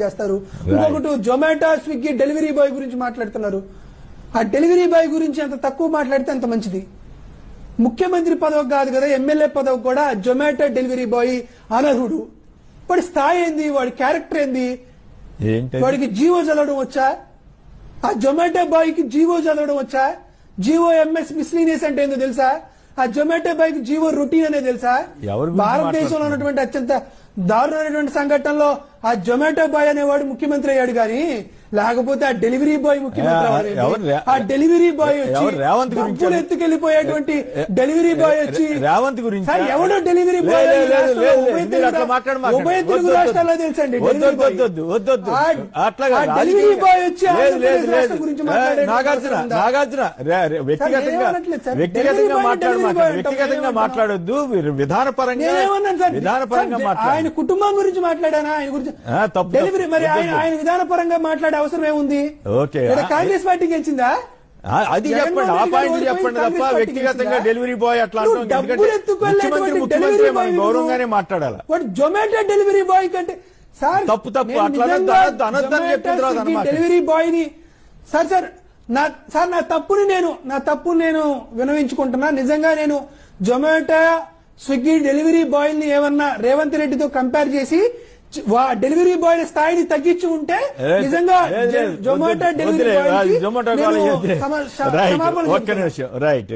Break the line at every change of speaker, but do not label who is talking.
చేస్తారు. ఇంకొకటి Zomato Swiggy delivery boy గురించి మాట్లాడుతున్నారు. ఆ డెలివరీ బాయ్ గురించి ఎంత తక్కువ మాట్లాడితే అంత మంచిది. ముఖ్యమంత్రి పదవి కాదు కదా, ఎమ్మెల్యే పదవి కూడా జొమాటో డెలివరీ బాయ్ అనర్హుడు. వాడి స్థాయి ఏంది, వాడి క్యారెక్టర్ ఏంది, వాడికి జీవో చదవడం వచ్చా? ఆ జొమాటో బాయ్ కి జీవో చదవడం వచ్చా? జీవో ఎంఎస్ మిస్లీనియస్ అంటే ఏందో తెలుసా? ఆ జొమాటో బాయ్ కి జీవో రొటీన్ అనేది తెలుసా? భారతదేశంలో ఉన్నటువంటి అత్యంత దారుణమైనటువంటి సంఘటనలో ఆ జొమాటో బాయ్ అనేవాడు ముఖ్యమంత్రి అయ్యాడు గాని, లేకపోతే ఆ డెలివరీ బాయ్ ముఖ్యమంత్రి. ఆ డెలివరీ బాయ్ వచ్చి డబ్బులు ఎత్తుకెళ్లిపోయేటువంటి డెలివరీ బాయ్ వచ్చి
రేవంత్ గురించి
ఎవడో డెలివరీ బాయ్ ఉభయ తెలుగు రాష్ట్రాల్లో తెలుసండి. డెలివరీ బాయ్ వచ్చి గురించి
వ్యక్తిగతంగా మాట్లాడొద్దు, విధానపరంగా
ఆయన కుటుంబం గురించి మాట్లాడానా? ఆయన గురించి డెలివరీ మరి ఆయన విధానపరంగా మాట్లాడే అవసరం ఏముంది? కాంగ్రెస్ పార్టీ గెలిచిందా?
అది చెప్పండి, ఆ పాయింట్ చెప్పండి తప్ప వ్యక్తిగతంగా డెలివరీ బాయ్ అట్లా గౌరవంగానే మాట్లాడాలి.
జొమాటో డెలివరీ బాయ్ కంటే సార్
తప్పు అట్లా అనొద్దని చెప్పిన తర్వాత
డెలివరీ బాయ్ ని సార్ నా తప్పుని నేను వినవించుకుంటున్నా. నిజంగా నేను జొమాటో స్విగ్గీ డెలివరీ బాయ్ ని ఏమన్నా రేవంత్ రెడ్డితో కంపేర్ చేసి డెలివరీ బాయ్ స్థాయిని తగ్గించి ఉంటే నిజంగా జొమాటో డెలివరీ బాయ్
రైట్